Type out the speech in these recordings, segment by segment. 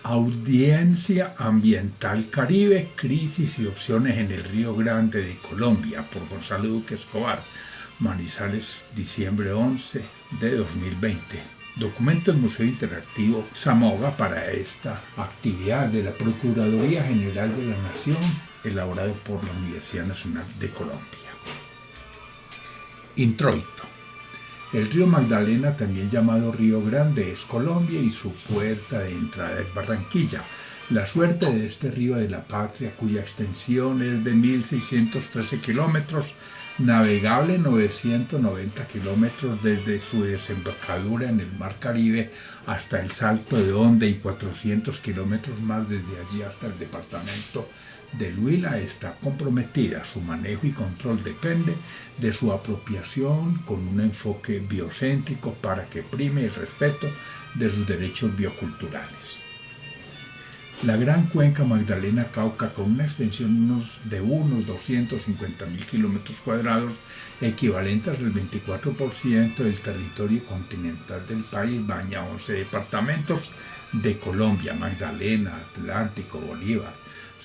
Audiencia Ambiental Caribe, crisis y opciones en el Río Grande de Colombia, por Gonzalo Duque Escobar, Manizales, diciembre 11 de 2020. Documento el Museo Interactivo Samoga para esta actividad de la Procuraduría General de la Nación, elaborado por la Universidad Nacional de Colombia. Introito. El río Magdalena, también llamado Río Grande, es Colombia y su puerta de entrada es Barranquilla. La suerte de este río de la patria, cuya extensión es de 1.613 kilómetros, navegable 990 kilómetros desde su desembocadura en el Mar Caribe hasta el Salto de Honda y 400 kilómetros más desde allí hasta el departamento del Huila, está comprometida. Su manejo y control depende de su apropiación con un enfoque biocéntrico para que prime el respeto de sus derechos bioculturales. La gran cuenca Magdalena-Cauca, con una extensión de unos 250.000 kilómetros cuadrados, equivalentes al 24% del territorio continental del país, baña 11 departamentos de Colombia: Magdalena, Atlántico, Bolívar,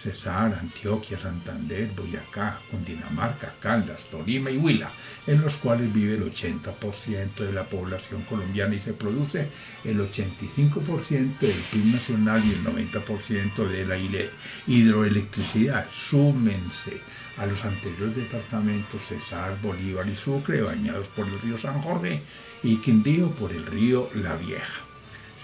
Cesar, Antioquia, Santander, Boyacá, Cundinamarca, Caldas, Tolima y Huila, en los cuales vive el 80% de la población colombiana y se produce el 85% del PIB nacional y el 90% de la hidroelectricidad. Súmense a los anteriores departamentos Cesar, Bolívar y Sucre, bañados por el río San Jorge, y Quindío por el río La Vieja.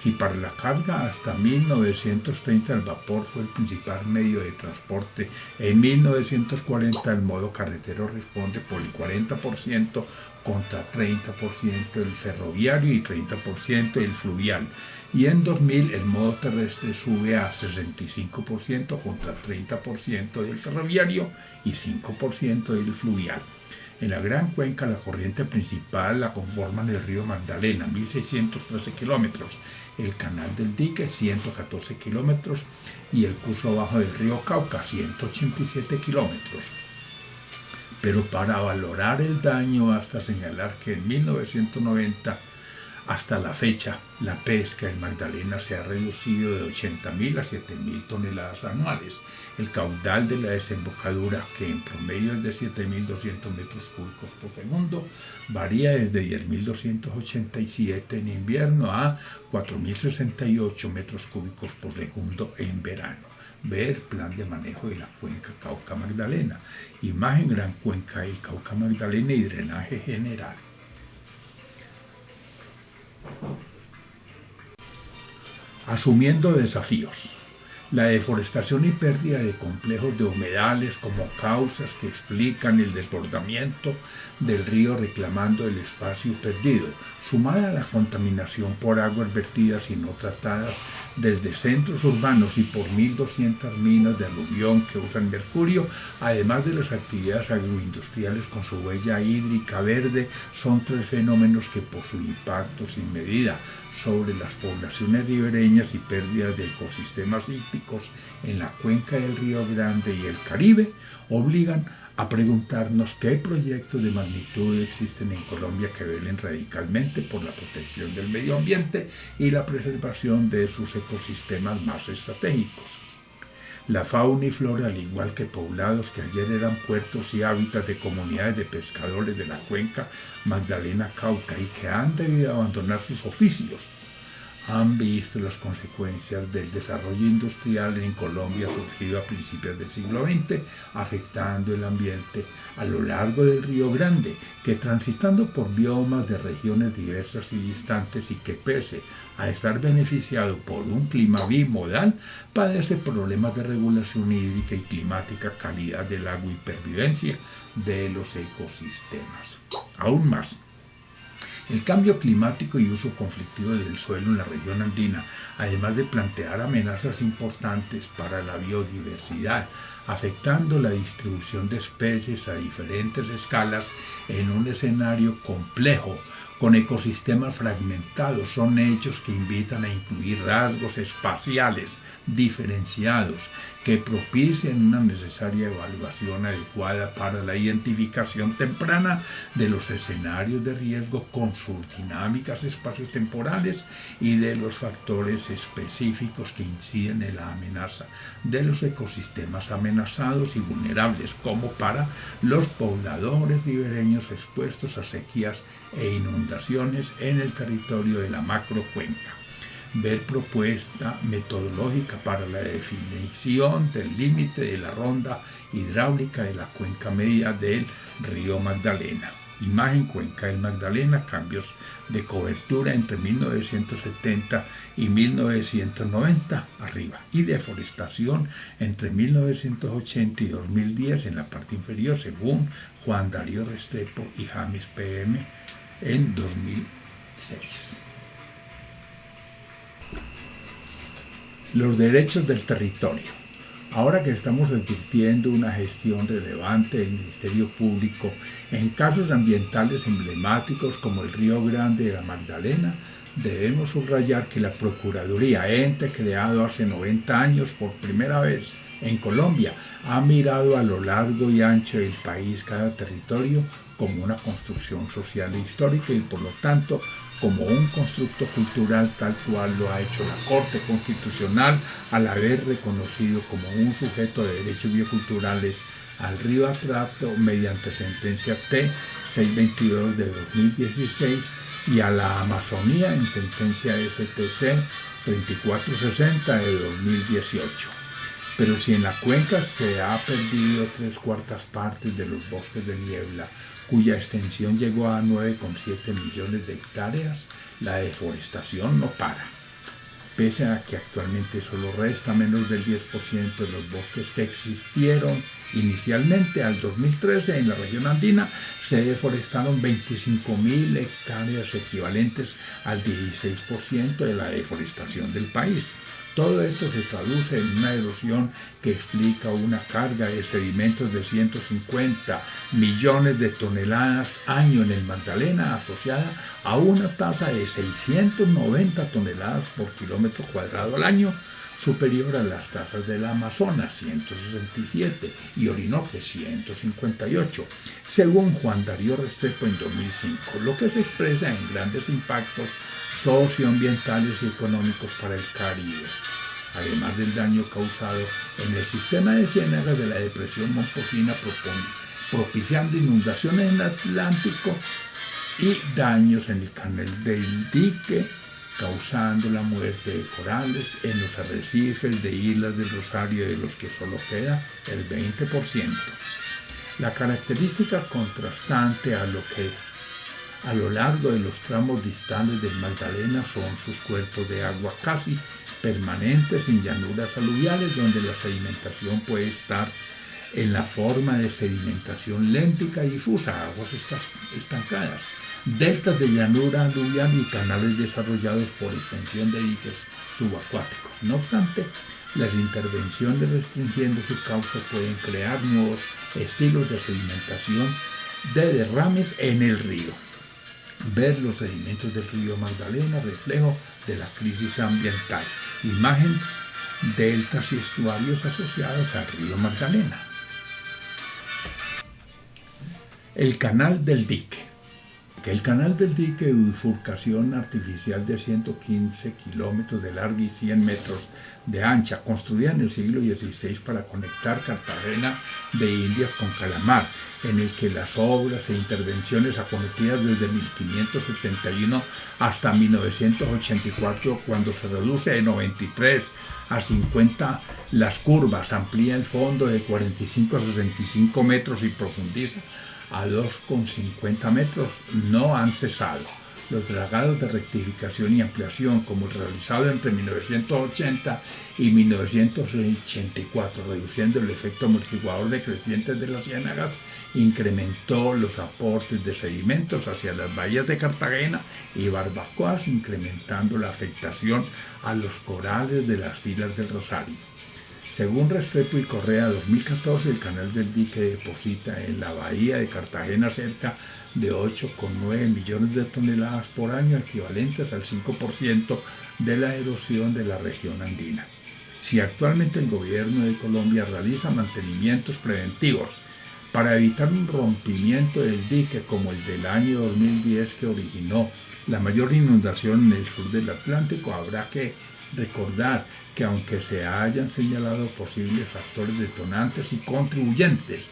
Si para la carga hasta 1930 el vapor fue el principal medio de transporte, en 1940 el modo carretero responde por el 40% contra 30% el ferroviario y 30% el fluvial. Y en 2000 el modo terrestre sube a 65% contra 30% del ferroviario y 5% del fluvial. En la gran cuenca, la corriente principal la conforman el río Magdalena, 1.613 kilómetros, el canal del dique, 114 kilómetros, y el curso bajo del río Cauca, 187 kilómetros. Pero para valorar el daño, basta señalar que en 1990 hasta la fecha, la pesca en Magdalena se ha reducido de 80.000 a 7.000 toneladas anuales. El caudal de la desembocadura, que en promedio es de 7.200 metros cúbicos por segundo, varía desde 10.287 en invierno a 4.068 metros cúbicos por segundo en verano. Ver plan de manejo de la cuenca Cauca-Magdalena. Imagen Gran Cuenca del Cauca-Magdalena y drenaje general. Asumiendo desafíos. La deforestación y pérdida de complejos de humedales como causas que explican el desbordamiento del río reclamando el espacio perdido, sumada a la contaminación por aguas vertidas y no tratadas desde centros urbanos y por 1.200 minas de aluvión que usan mercurio, además de las actividades agroindustriales con su huella hídrica verde, son tres fenómenos que por su impacto sin medida sobre las poblaciones ribereñas y pérdidas de ecosistemas hídricos en la cuenca del Río Grande y el Caribe obligan a preguntarnos qué proyectos de magnitud existen en Colombia que velen radicalmente por la protección del medio ambiente y la preservación de sus ecosistemas más estratégicos. La fauna y flora, al igual que poblados que ayer eran puertos y hábitats de comunidades de pescadores de la cuenca Magdalena-Cauca y que han debido abandonar sus oficios, han visto las consecuencias del desarrollo industrial en Colombia surgido a principios del siglo XX, afectando el ambiente a lo largo del Río Grande, que transitando por biomas de regiones diversas y distantes y que pese a estar beneficiado por un clima bimodal, padece problemas de regulación hídrica y climática, calidad del agua y pervivencia de los ecosistemas. Aún más, el cambio climático y uso conflictivo del suelo en la región andina, además de plantear amenazas importantes para la biodiversidad, afectando la distribución de especies a diferentes escalas en un escenario complejo, con ecosistemas fragmentados. Son hechos que invitan a incluir rasgos espaciales diferenciados que propicien una necesaria evaluación adecuada para la identificación temprana de los escenarios de riesgo con sus dinámicas espaciotemporales y de los factores específicos que inciden en la amenaza de los ecosistemas amenazados y vulnerables, como para los pobladores ribereños expuestos a sequías e inundaciones en el territorio de la macrocuenca. Ver propuesta metodológica para la definición del límite de la ronda hidráulica de la cuenca media del río Magdalena. Imagen Cuenca del Magdalena, cambios de cobertura entre 1970 y 1990 arriba, y deforestación entre 1980 y 2010 en la parte inferior, según Juan Darío Restrepo y James PM en 2006. Los derechos del territorio. Ahora que estamos advirtiendo una gestión relevante del Ministerio Público en casos ambientales emblemáticos como el Río Grande de la Magdalena, debemos subrayar que la Procuraduría, ente creado hace 90 años por primera vez en Colombia, ha mirado a lo largo y ancho del país cada territorio como una construcción social e histórica y por lo tanto como un constructo cultural, tal cual lo ha hecho la Corte Constitucional al haber reconocido como un sujeto de derechos bioculturales al río Atrato mediante sentencia T 622 de 2016 y a la Amazonía en sentencia STC 3460 de 2018. Pero si en la cuenca se ha perdido 3/4 partes de los bosques de niebla, cuya extensión llegó a 9,7 millones de hectáreas, la deforestación no para. Pese a que actualmente solo resta menos del 10% de los bosques que existieron inicialmente, al 2013 en la región andina se deforestaron 25.000 hectáreas equivalentes al 16% de la deforestación del país. Todo esto se traduce en una erosión que explica una carga de sedimentos de 150 millones de toneladas año en el Magdalena, asociada a una tasa de 690 toneladas por kilómetro cuadrado al año, superior a las tasas del Amazonas, 167, y Orinoco, 158, según Juan Darío Restrepo en 2005, lo que se expresa en grandes impactos socioambientales y económicos para el Caribe, además del daño causado en el sistema de ciénagas de la depresión Momposina, propiciando inundaciones en el Atlántico y daños en el canal del dique, causando la muerte de corales en los arrecifes de Islas del Rosario, de los que solo queda el 20%. La característica contrastante a lo largo de los tramos distales del Magdalena son sus cuerpos de agua casi permanentes en llanuras aluviales, donde la sedimentación puede estar en la forma de sedimentación léntica y difusa, aguas estancadas, deltas de llanura aluvial y canales desarrollados por extensión de diques subacuáticos. No obstante, las intervenciones restringiendo su cauce pueden crear nuevos estilos de sedimentación de derrames en el río. Ver los sedimentos del río Magdalena, reflejo de la crisis ambiental. Imagen, deltas y estuarios asociados al río Magdalena. El canal del dique. El canal del dique, de bifurcación artificial de 115 kilómetros de largo y 100 metros de ancha, construida en el siglo XVI para conectar Cartagena de Indias con Calamar, en el que las obras e intervenciones acometidas desde 1571 hasta 1984, cuando se reduce de 93 a 50 las curvas, amplía el fondo de 45 a 65 metros y profundiza a 2,50 metros, no han cesado. Los dragados de rectificación y ampliación, como el realizado entre 1980 y 1984, reduciendo el efecto amortiguador decreciente de las ciénagas, incrementó los aportes de sedimentos hacia las bahías de Cartagena y Barbacoas, incrementando la afectación a los corales de las Islas del Rosario. Según Restrepo y Correa 2014, el canal del dique deposita en la bahía de Cartagena cerca de 8,9 millones de toneladas por año, equivalentes al 5% de la erosión de la región andina. Si actualmente el gobierno de Colombia realiza mantenimientos preventivos para evitar un rompimiento del dique como el del año 2010 que originó la mayor inundación en el sur del Atlántico, habrá que recordar que aunque se hayan señalado posibles factores detonantes y contribuyentes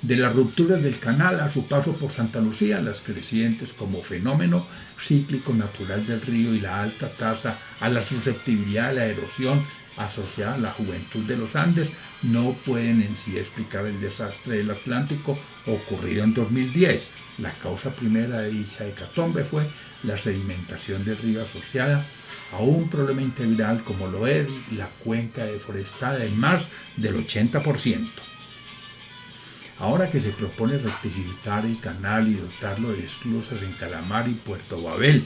de las rupturas del canal a su paso por Santa Lucía, las crecientes como fenómeno cíclico natural del río y la alta tasa a la susceptibilidad a la erosión asociada a la juventud de los Andes, no pueden en sí explicar el desastre del Atlántico ocurrido en 2010. La causa primera de dicha hecatombe fue la sedimentación del río asociada a un problema integral como lo es la cuenca deforestada en más del 80%. Ahora que se propone rectificar el canal y dotarlo de esclusas en Calamar y Puerto Babel,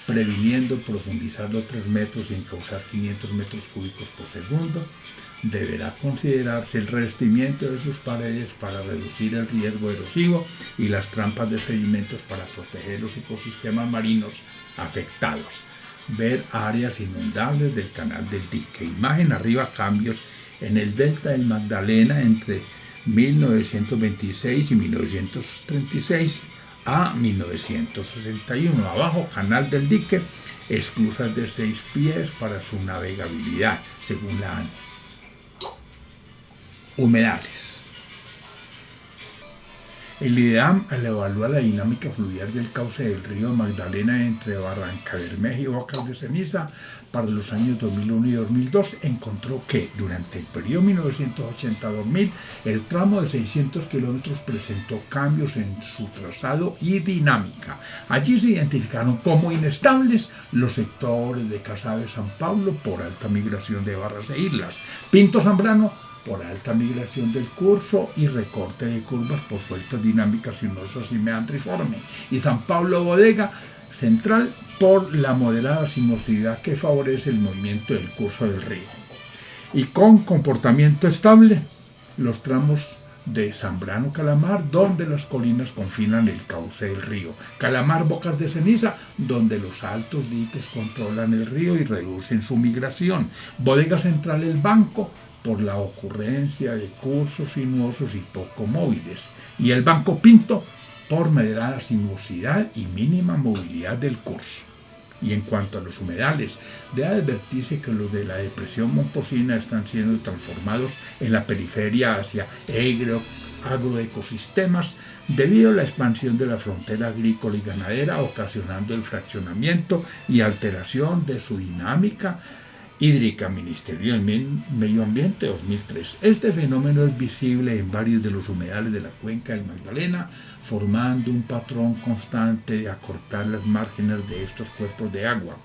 previniendo profundizarlo 3 metros sin causar 500 metros cúbicos por segundo, deberá considerarse el revestimiento de sus paredes para reducir el riesgo erosivo y las trampas de sedimentos para proteger los ecosistemas marinos afectados. Ver áreas inundables del canal del dique. Imagen arriba, cambios en el delta del Magdalena entre 1926 y 1936 a 1961. Abajo, canal del dique, esclusas de 6 pies para su navegabilidad, según la ANE. Humedales. El IDEAM, al evaluar la dinámica fluvial del cauce del río Magdalena entre Barrancabermeja y Bocas de Ceniza para los años 2001 y 2002, encontró que durante el periodo 1980-2000 el tramo de 600 kilómetros presentó cambios en su trazado y dinámica. Allí se identificaron como inestables los sectores de Casabe San Pablo por alta migración de barras e islas, Pinto Zambrano por alta migración del curso y recorte de curvas por sueltas dinámicas sinuosas y meandriforme, y San Pablo Bodega Central por la moderada sinuosidad que favorece el movimiento del curso del río. Y con comportamiento estable, los tramos de Zambrano Calamar, donde las colinas confinan el cauce del río, Calamar Bocas de Ceniza, donde los altos diques controlan el río y reducen su migración, Bodega Central El Banco, por la ocurrencia de cursos sinuosos y poco móviles, y el Banco Pinto por moderada sinuosidad y mínima movilidad del curso. Y en cuanto a los humedales, debe advertirse que los de la depresión Momposina están siendo transformados en la periferia hacia agroecosistemas debido a la expansión de la frontera agrícola y ganadera, ocasionando el fraccionamiento y alteración de su dinámica hídrica. Ministerio del Medio Ambiente 2003. Este fenómeno es visible en varios de los humedales de la cuenca del Magdalena, formando un patrón constante de acortar las márgenes de estos cuerpos de agua.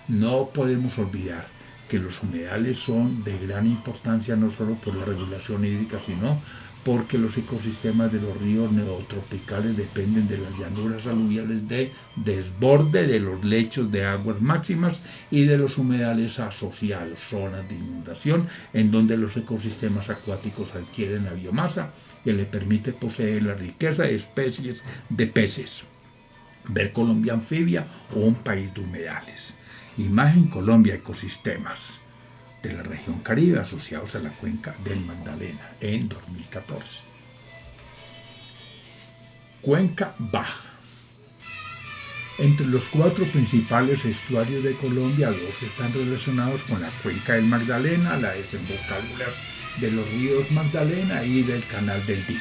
No podemos olvidar que los humedales son de gran importancia no solo por la regulación hídrica, sino porque los ecosistemas de los ríos neotropicales dependen de las llanuras aluviales de desborde, de los lechos de aguas máximas y de los humedales asociados, zonas de inundación en donde los ecosistemas acuáticos adquieren la biomasa que le permite poseer la riqueza de especies de peces. Ver Colombia anfibia o un país de humedales. Imagen Colombia ecosistemas de la región Caribe asociados a la cuenca del Magdalena en 2014. Cuenca baja. Entre los 4 principales estuarios de Colombia, 2 están relacionados con la cuenca del Magdalena, las desembocaduras de los ríos Magdalena y del canal del dique.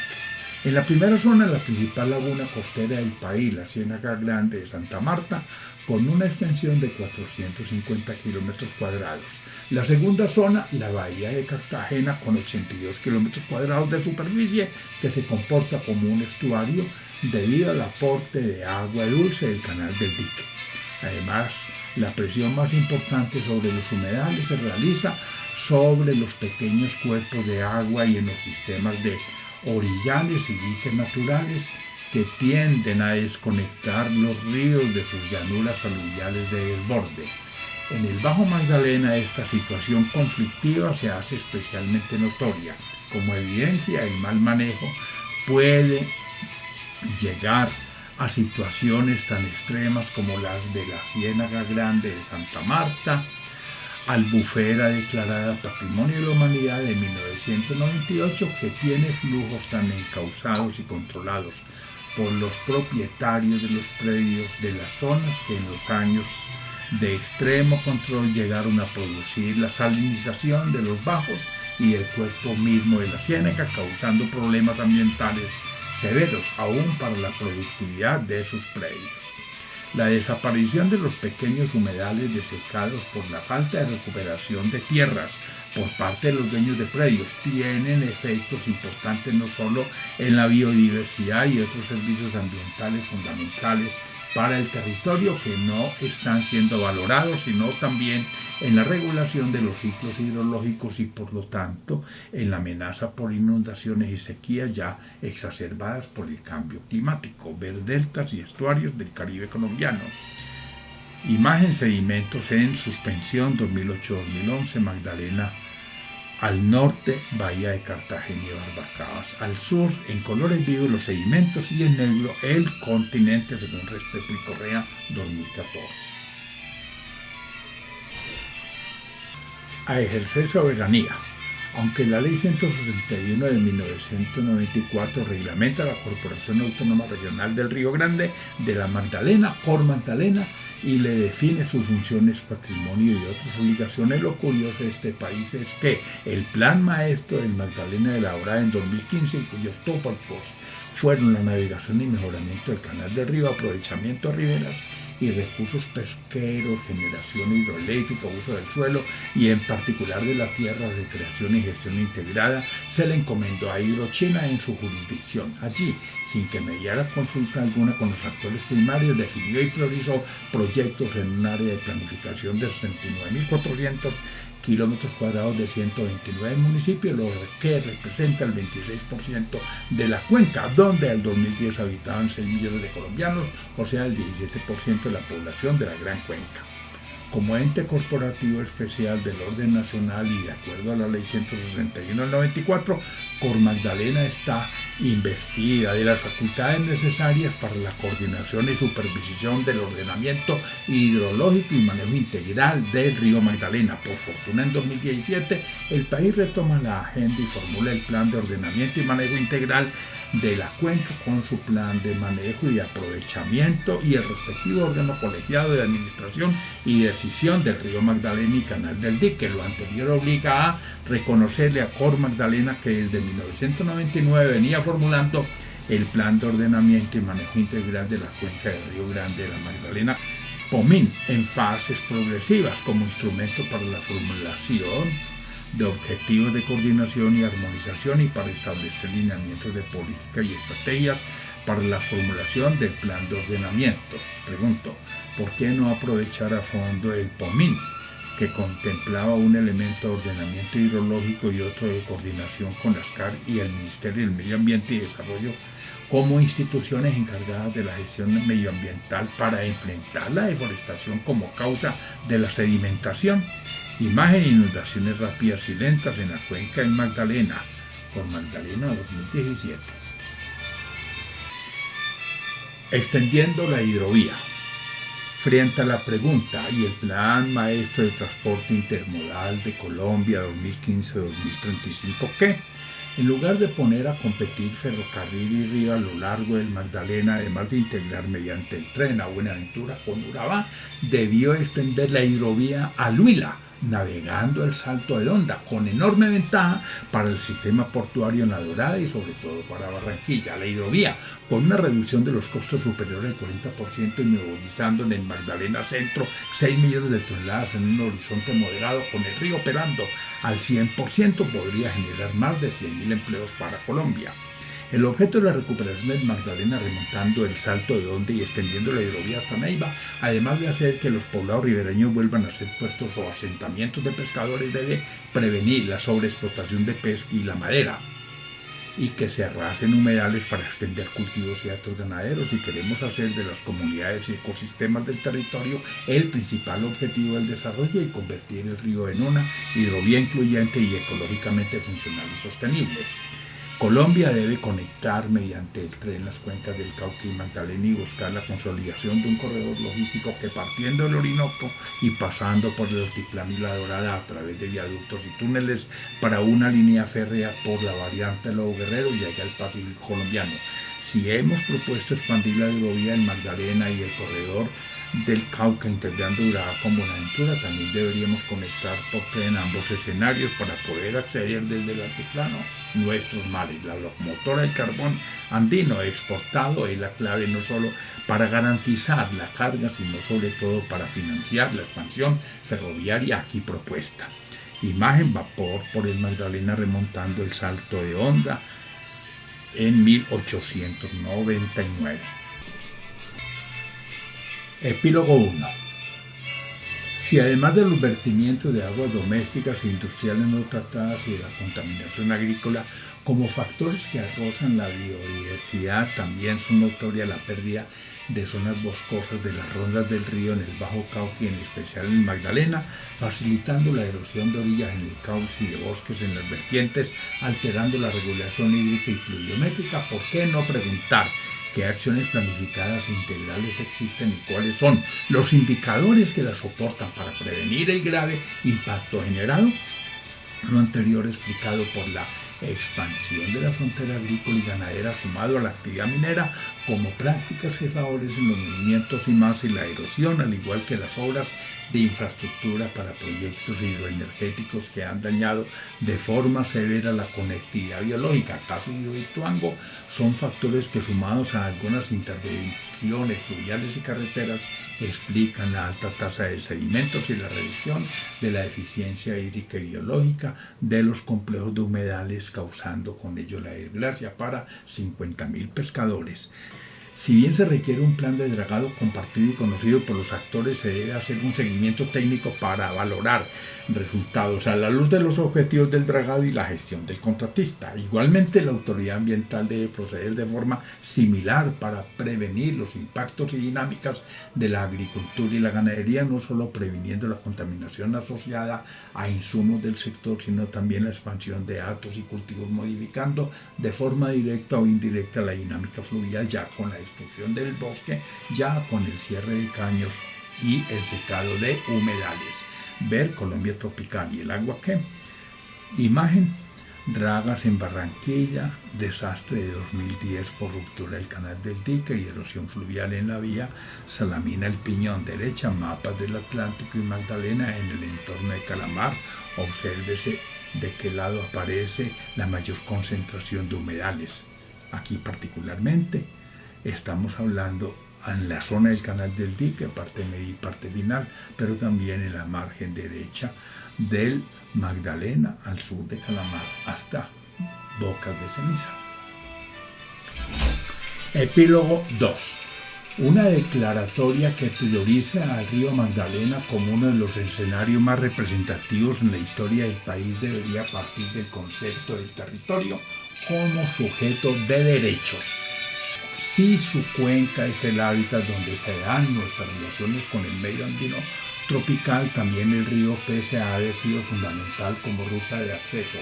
En la primera zona, la principal laguna costera del país, la Ciénaga Grande de Santa Marta, con una extensión de 450 kilómetros cuadrados. La segunda zona, la bahía de Cartagena, con 82 kilómetros cuadrados de superficie, que se comporta como un estuario debido al aporte de agua dulce del canal del dique. Además, la presión más importante sobre los humedales se realiza sobre los pequeños cuerpos de agua y en los sistemas de orillales y diques naturales que tienden a desconectar los ríos de sus llanuras aluviales de desborde. En el Bajo Magdalena esta situación conflictiva se hace especialmente notoria. Como evidencia, el mal manejo puede llegar a situaciones tan extremas como las de la Ciénaga Grande de Santa Marta, Albufera declarada Patrimonio de la Humanidad de 1998, que tiene flujos tan encauzados y controlados por los propietarios de los predios de las zonas que en los años de extremo control llegaron a producir la salinización de los bajos y el cuerpo mismo de la ciénaga, causando problemas ambientales severos aún para la productividad de sus predios. La desaparición de los pequeños humedales desecados por la falta de recuperación de tierras por parte de los dueños de predios tienen efectos importantes no solo en la biodiversidad y otros servicios ambientales fundamentales para el territorio que no están siendo valorados, sino también en la regulación de los ciclos hidrológicos y por lo tanto en la amenaza por inundaciones y sequías ya exacerbadas por el cambio climático, ver deltas y estuarios del Caribe colombiano. Imagen sedimentos en suspensión 2008-2011, Magdalena al norte, Bahía de Cartagena y Barbacoas, al sur, en colores vivos los sedimentos y en negro el continente, según Restrepo y Correa, 2014. A ejercer soberanía. Aunque la Ley 161 de 1994 reglamenta la Corporación Autónoma Regional del Río Grande de la Magdalena, Cor Magdalena, y le define sus funciones, patrimonio y otras obligaciones, lo curioso de este país es que el plan maestro del Magdalena elaborado en 2015 y cuyos tópicos fueron la navegación y mejoramiento del canal del río, aprovechamiento de riberas y recursos pesqueros, generación hidroeléctrica, uso del suelo y en particular de la tierra, recreación y gestión integrada, se le encomendó a Hidrochina en su jurisdicción. Allí, sin que mediara consulta alguna con los actores primarios, definió y priorizó proyectos en un área de planificación de 69.400 kilómetros cuadrados de 129 municipios, lo que representa el 26% de la cuenca, donde al 2010 habitaban 6 millones de colombianos, o sea, el 17% de la población de la Gran Cuenca. Como ente corporativo especial del orden nacional y de acuerdo a la Ley 161 del 94, Cor Magdalena está investida de las facultades necesarias para la coordinación y supervisión del ordenamiento hidrológico y manejo integral del río Magdalena. Por fortuna, en 2017, el país retoma la agenda y formula el plan de ordenamiento y manejo integral de la cuenca con su plan de manejo y aprovechamiento y el respectivo órgano colegiado de administración y decisión del río Magdalena y canal del dique. Lo anterior obliga a reconocerle a Cor Magdalena que desde 1999 venía formulando el plan de ordenamiento y manejo integral de la cuenca del Río Grande de la Magdalena, POMIN, en fases progresivas como instrumento para la formulación de objetivos de coordinación y armonización y para establecer lineamientos de política y estrategias para la formulación del plan de ordenamiento. Pregunto, ¿por qué no aprovechar a fondo el POMIN, que contemplaba un elemento de ordenamiento hidrológico y otro de coordinación con las CAR y el Ministerio del Medio Ambiente y Desarrollo como instituciones encargadas de la gestión medioambiental para enfrentar la deforestación como causa de la sedimentación? Imagen: inundaciones rápidas y lentas en la cuenca del Magdalena, Cor Magdalena 2017. Extendiendo la hidrovía. Frente a la pregunta y el plan maestro de transporte intermodal de Colombia 2015-2035, ¿qué? En lugar de poner a competir ferrocarril y río a lo largo del Magdalena, además de integrar mediante el tren a Buenaventura con Urabá, debió extender la hidrovía al Huila, navegando el Salto de Honda, con enorme ventaja para el sistema portuario en La Dorada y sobre todo para Barranquilla. La hidrovía, con una reducción de los costos superior al 40% y movilizando en el Magdalena Centro 6 millones de toneladas en un horizonte moderado, con el río operando al 100%, podría generar más de 100.000 empleos para Colombia. El objeto de la recuperación del Magdalena, remontando el Salto de Honda y extendiendo la hidrovía hasta Neiva, además de hacer que los poblados ribereños vuelvan a ser puertos o asentamientos de pescadores, debe prevenir la sobreexplotación de pesca y la madera. y que se arrasen humedales para extender cultivos y actos ganaderos. Y queremos hacer de las comunidades y ecosistemas del territorio el principal objetivo del desarrollo y convertir el río en una hidrovía incluyente y ecológicamente funcional y sostenible. Colombia debe conectar mediante el tren las cuencas del Cauca y Magdalena y buscar la consolidación de un corredor logístico que, partiendo del Orinoco y pasando por el Altiplano y la Dorada a través de viaductos y túneles para una línea férrea por la variante Lobo Guerrero, llegue al Pacífico colombiano. Si hemos propuesto expandir la hidrovía en Magdalena y el corredor del Cauca integrando Urabá con Buenaventura, también deberíamos conectar por tren ambos escenarios para poder acceder desde el altiplano nuestros mares. La locomotora del carbón andino exportado es la clave no solo para garantizar la carga, sino sobre todo para financiar la expansión ferroviaria aquí propuesta. Imagen vapor por el Magdalena remontando el Salto de Honda en 1899. Epílogo 1. Si además de los vertimientos de aguas domésticas e industriales no tratadas y de la contaminación agrícola como factores que arrosan la biodiversidad, también son notorias la pérdida de zonas boscosas de las rondas del río en el Bajo Cauca y en especial en Magdalena, facilitando la erosión de orillas en el cauce y de bosques en las vertientes, alterando la regulación hídrica y pluviométrica. ¿Por qué no preguntar qué acciones planificadas e integrales existen y cuáles son los indicadores que las soportan para prevenir el grave impacto generado? Lo anterior explicado por la expansión de la frontera agrícola y ganadera sumado a la actividad minera como prácticas que favorecen los movimientos y masa y la erosión, al igual que las obras de infraestructura para proyectos hidroenergéticos que han dañado de forma severa la conectividad biológica, caso de Ituango, son factores que, sumados a algunas intervenciones fluviales y carreteras, explican la alta tasa de sedimentos y la reducción de la eficiencia hídrica y biológica de los complejos de humedales, causando con ello la desgracia para 50.000 pescadores. Si bien se requiere un plan de dragado compartido y conocido por los actores, se debe hacer un seguimiento técnico para valorar resultados a la luz de los objetivos del dragado y la gestión del contratista. Igualmente, la autoridad ambiental debe proceder de forma similar para prevenir los impactos y dinámicas de la agricultura y la ganadería, no solo previniendo la contaminación asociada a insumos del sector, sino también la expansión de hatos y cultivos, modificando de forma directa o indirecta la dinámica fluvial, ya con la destrucción del bosque, ya con el cierre de caños y el secado de humedales. Ver Colombia tropical y el agua que. Imagen: dragas en Barranquilla, desastre de 2010 por ruptura del canal del dique y erosión fluvial en la vía Salamina El Piñón. Derecha, mapas del Atlántico y Magdalena en el entorno de Calamar. Obsérvese de qué lado aparece la mayor concentración de humedales. Aquí particularmente estamos hablando en la zona del canal del dique, parte media y parte final, pero también en la margen derecha del Magdalena al sur de Calamar hasta Bocas de Ceniza. Epílogo 2. Una declaratoria que prioriza al río Magdalena como uno de los escenarios más representativos en la historia del país debería partir del concepto del territorio como sujeto de derechos. Si su cuenca es el hábitat donde se dan nuestras relaciones con el medio andino tropical, también el río, pese a haber sido fundamental como ruta de acceso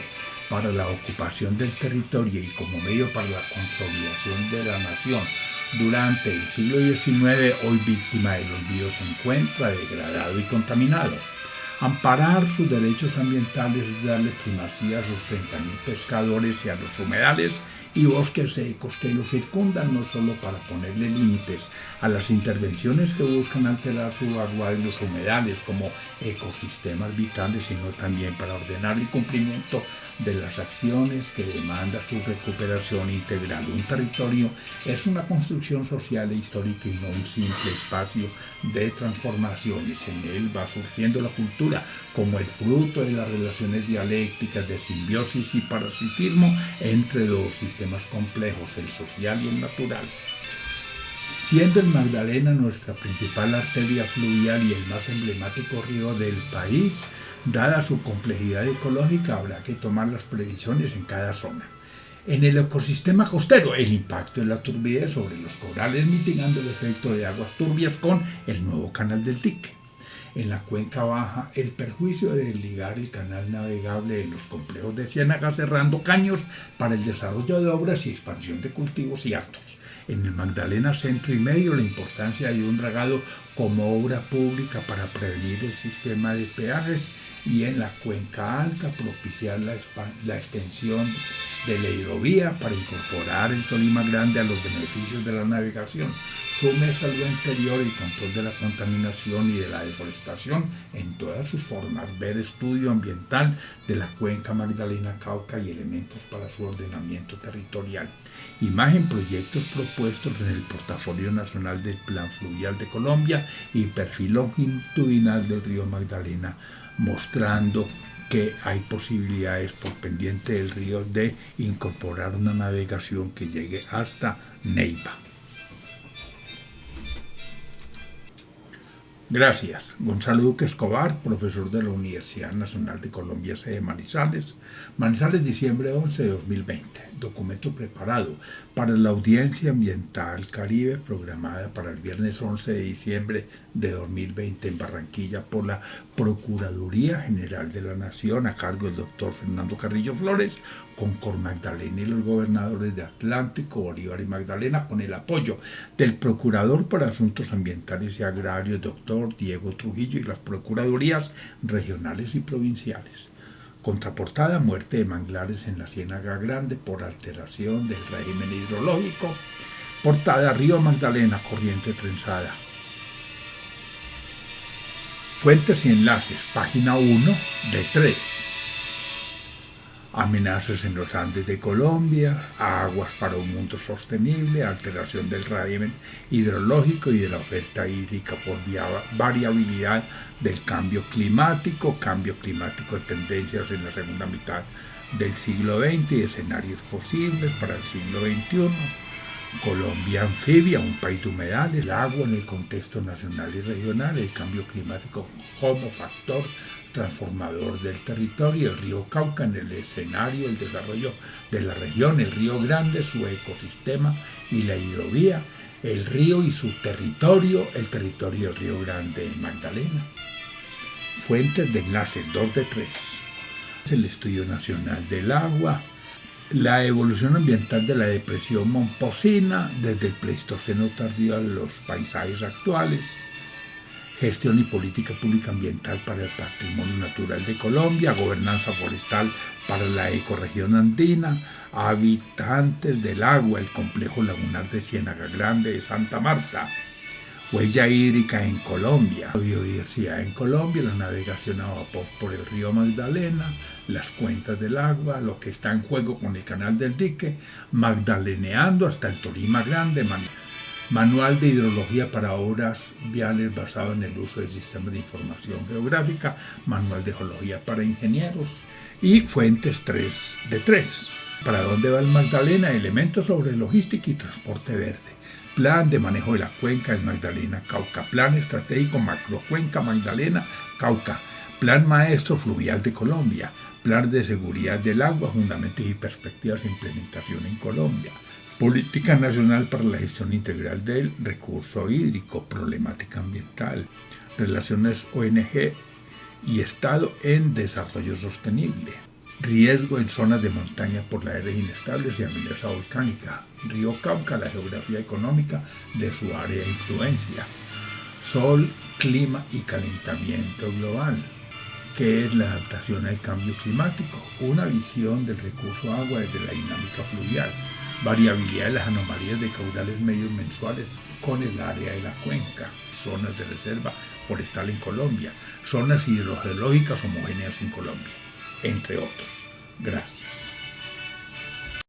para la ocupación del territorio y como medio para la consolidación de la nación durante el siglo XIX, hoy víctima del olvido, se encuentra degradado y contaminado. Amparar sus derechos ambientales es darle primacía a sus 30.000 pescadores y a los humedales y bosques secos que los circundan, no solo para ponerle límites a las intervenciones que buscan alterar su agua en los humedales como ecosistemas vitales, sino también para ordenar el cumplimiento de las acciones que demanda su recuperación integral. Un territorio es una construcción social e histórica y no un simple espacio de transformaciones. En él va surgiendo la cultura como el fruto de las relaciones dialécticas de simbiosis y parasitismo entre dos sistemas complejos, el social y el natural. Siendo el Magdalena nuestra principal arteria fluvial y el más emblemático río del país, dada su complejidad ecológica, habrá que tomar las previsiones en cada zona. En el ecosistema costero, el impacto de la turbidez sobre los corales mitigando el efecto de aguas turbias con el nuevo canal del dique. En la cuenca baja, el perjuicio de desligar el canal navegable de los complejos de Ciénaga cerrando caños para el desarrollo de obras y expansión de cultivos y actos. En el Magdalena Centro y Medio, la importancia de un dragado como obra pública para prevenir el sistema de peajes, y en la cuenca alta propiciar la extensión de la hidrovía para incorporar el Tolima Grande a los beneficios de la navegación. Súmese al lo anterior el control de la contaminación y de la deforestación en todas sus formas, ver estudio ambiental de la cuenca Magdalena-Cauca y elementos para su ordenamiento territorial. Imagen, proyectos propuestos en el Portafolio Nacional del Plan Fluvial de Colombia y perfil longitudinal del río Magdalena, mostrando que hay posibilidades por pendiente del río de incorporar una navegación que llegue hasta Neiva. Gracias. Gonzalo Duque Escobar, profesor de la Universidad Nacional de Colombia, sede Manizales. Manizales, diciembre 11 de 2020. Documento preparado para la audiencia ambiental Caribe programada para el viernes 11 de diciembre de 2020 en Barranquilla por la Procuraduría General de la Nación a cargo del doctor Fernando Carrillo Flores, con Cor Magdalena y los gobernadores de Atlántico, Bolívar y Magdalena, con el apoyo del Procurador para Asuntos Ambientales y Agrarios, doctor Diego Trujillo, y las Procuradurías regionales y provinciales. Contraportada: muerte de manglares en la Ciénaga Grande por alteración del régimen hidrológico. Portada: río Magdalena, corriente trenzada. Fuentes y enlaces, página 1 de 3. Amenazas en los Andes de Colombia, aguas para un mundo sostenible, alteración del régimen hidrológico y de la oferta hídrica por variabilidad del cambio climático de tendencias en la segunda mitad del siglo XX y escenarios posibles para el siglo XXI. Colombia anfibia, un país de humedales, el agua en el contexto nacional y regional, el cambio climático como factor transformador del territorio, el río Cauca en el escenario del desarrollo de la región, el río Grande, su ecosistema y la hidrovía, el río y su territorio, el territorio del río Grande en Magdalena. Fuentes de enlaces, 2 de 3. El Estudio Nacional del Agua, la evolución ambiental de la depresión momposina desde el Pleistoceno tardío a los paisajes actuales, gestión y política pública ambiental para el patrimonio natural de Colombia, gobernanza forestal para la ecorregión andina, habitantes del agua, el complejo lagunar de Ciénaga Grande de Santa Marta, huella hídrica en Colombia, la biodiversidad en Colombia, la navegación a vapor por el río Magdalena, las cuentas del agua, lo que está en juego con el canal del dique, magdaleneando hasta el Tolima Grande, manual de hidrología para obras viales basado en el uso del sistema de información geográfica, manual de geología para ingenieros y fuentes 3 de 3. ¿Para dónde va el Magdalena? Elementos sobre logística y transporte verde. Plan de manejo de la cuenca del Magdalena-Cauca. Plan estratégico macrocuenca Magdalena-Cauca. Plan maestro fluvial de Colombia. Plan de seguridad del agua, fundamentos y perspectivas de implementación en Colombia. Política Nacional para la Gestión Integral del Recurso Hídrico, problemática ambiental, relaciones ONG y Estado en desarrollo sostenible, riesgo en zonas de montaña por las áreas inestables y amenaza volcánica, río Cauca, la geografía económica de su área de influencia, sol, clima y calentamiento global. ¿Qué es la adaptación al cambio climático? Una visión del recurso agua desde la dinámica fluvial, variabilidad de las anomalías de caudales medios mensuales con el área de la cuenca, zonas de reserva forestal en Colombia, zonas hidrogeológicas homogéneas en Colombia, entre otros. Gracias.